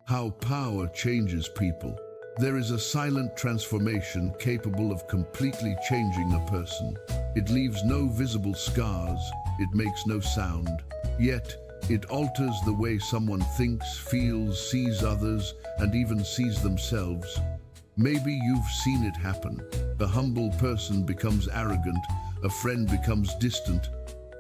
How power changes people. There is a silent transformation capable of completely changing a person. It leaves no visible scars, it makes no sound, yet it alters the way someone thinks, feels, sees others, and even sees themselves. Maybe you've seen it happen. A humble person becomes arrogant, a friend becomes distant,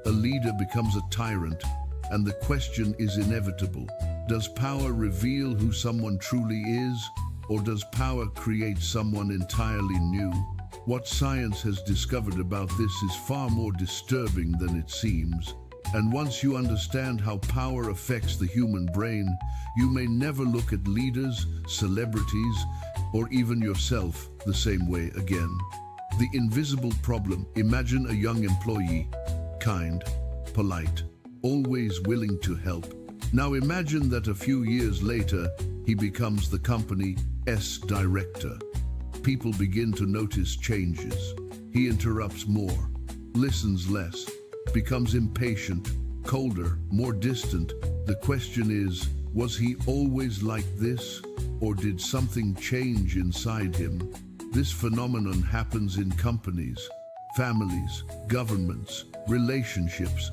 a leader becomes a tyrant, and the question is inevitable. Does power reveal who someone truly is, or does power create someone entirely new? What science has discovered about this is far more disturbing than it seems. And once you understand how power affects the human brain, you may never look at leaders, celebrities, or even yourself the same way again. The invisible problem. Imagine a young employee, kind, polite, always willing to help. Now imagine that a few years later, he becomes the company's director. People begin to notice changes. He interrupts more, listens less, becomes impatient, colder, more distant. The question is, was he always like this, or did something change inside him? This phenomenon happens in companies, families, governments, relationships,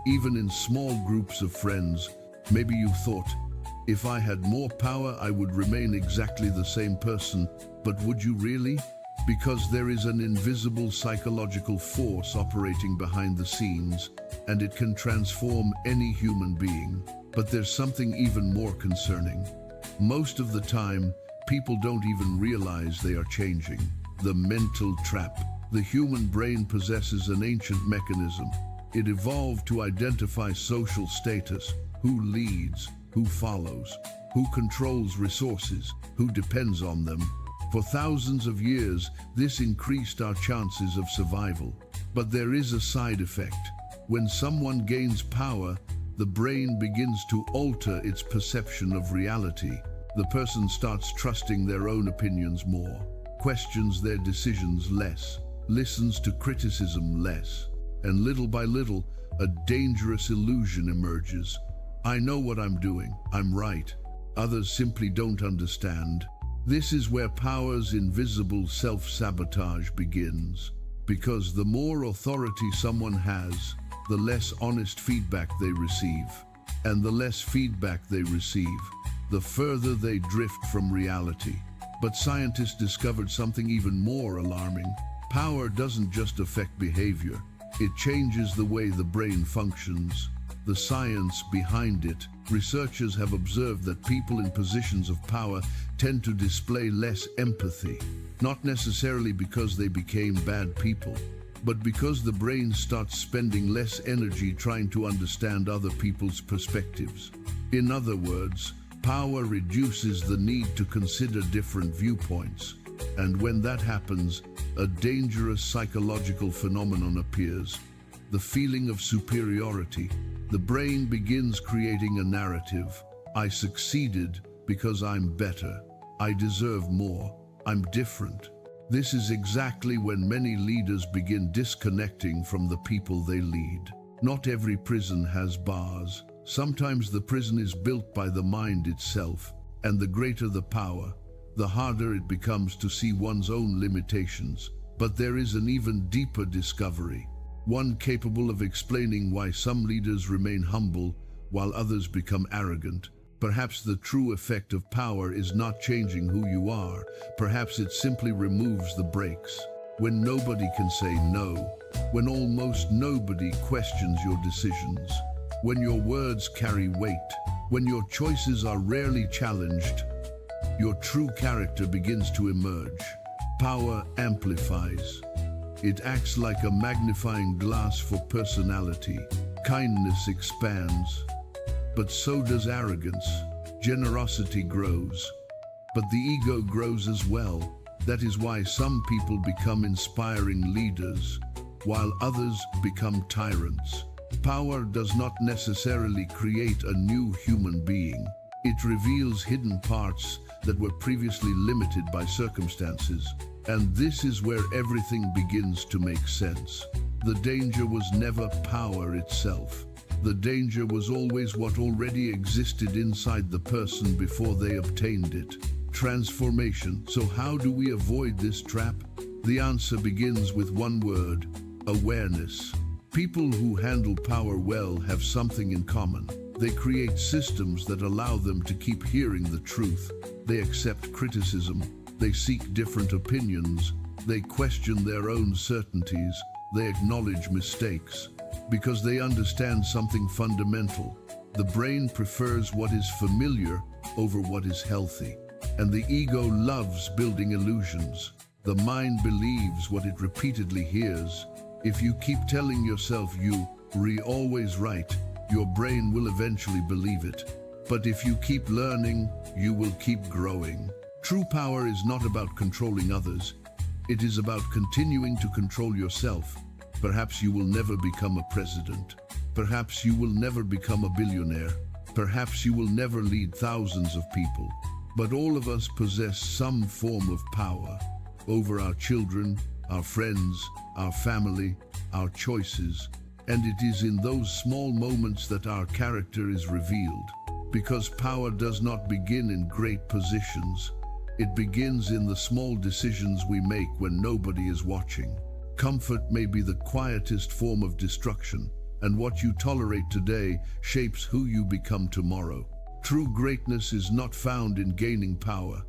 even in small groups of friends. Maybe you thought, if I had more power, I would remain exactly the same person. But would you really? Because there is an invisible psychological force operating behind the scenes, and it can transform any human being. But there's something even more concerning. Most of the time, people don't even realize they are changing. The mental trap. The human brain possesses an ancient mechanism. It evolved to identify social status, who leads, who follows, who controls resources, who depends on them. For thousands of years, this increased our chances of survival. But there is a side effect. When someone gains power, the brain begins to alter its perception of reality. The person starts trusting their own opinions more, questions their decisions less, listens to criticism less, and little by little, a dangerous illusion emerges. I know what I'm doing, I'm right. Others simply don't understand. This is where power's invisible self-sabotage begins. Because the more authority someone has, the less honest feedback they receive. And the less feedback they receive, the further they drift from reality. But scientists discovered something even more alarming. Power doesn't just affect behavior, it changes the way the brain functions. The science behind it. Researchers have observed that people in positions of power tend to display less empathy, not necessarily because they became bad people, but because the brain starts spending less energy trying to understand other people's perspectives. In other words, power reduces the need to consider different viewpoints. And when that happens, a dangerous psychological phenomenon appears. The feeling of superiority. The brain begins creating a narrative. I succeeded because I'm better. I deserve more. I'm different. This is exactly when many leaders begin disconnecting from the people they lead. Not every prison has bars. Sometimes the prison is built by the mind itself, and the greater the power, the harder it becomes to see one's own limitations. But there is an even deeper discovery, one capable of explaining why some leaders remain humble while others become arrogant. Perhaps the true effect of power is not changing who you are. Perhaps it simply removes the brakes. When nobody can say no, when almost nobody questions your decisions, when your words carry weight, when your choices are rarely challenged, your true character begins to emerge. Power amplifies. It acts like a magnifying glass for personality. Kindness expands, but so does arrogance. Generosity grows, but the ego grows as well. That is why some people become inspiring leaders, while others become tyrants. Power does not necessarily create a new human being. It reveals hidden parts that were previously limited by circumstances. And this is where everything begins to make sense. The danger was never power itself. The danger was always what already existed inside the person before they obtained it. Transformation. So how do we avoid this trap? The answer begins with one word: awareness. People who handle power well have something in common. They create systems that allow them to keep hearing the truth. They accept criticism. They seek different opinions. They question their own certainties. They acknowledge mistakes. Because they understand something fundamental. The brain prefers what is familiar over what is healthy. And the ego loves building illusions. The mind believes what it repeatedly hears. If you keep telling yourself you always right, your brain will eventually believe it. But if you keep learning, you will keep growing. True power is not about controlling others. It is about continuing to control yourself. Perhaps you will never become a president. Perhaps you will never become a billionaire. Perhaps you will never lead thousands of people. But all of us possess some form of power over our children, our friends, our family, our choices. And it is in those small moments that our character is revealed. Because power does not begin in great positions. It begins in the small decisions we make when nobody is watching. Comfort may be the quietest form of destruction, and what you tolerate today shapes who you become tomorrow. True greatness is not found in gaining power.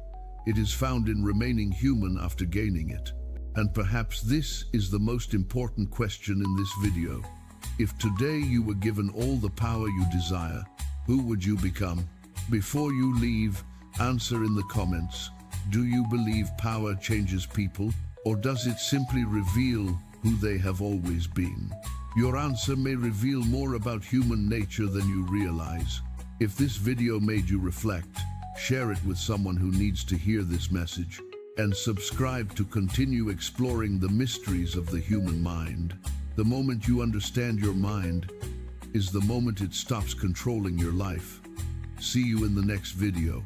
It is found in remaining human after gaining it. And perhaps this is the most important question in this video. If today you were given all the power you desire, who would you become? Before you leave, answer in the comments. Do you believe power changes people? Or does it simply reveal who they have always been? Your answer may reveal more about human nature than you realize. If this video made you reflect, share it with someone who needs to hear this message, and subscribe to continue exploring the mysteries of the human mind. The moment you understand your mind is the moment it stops controlling your life. See you in the next video.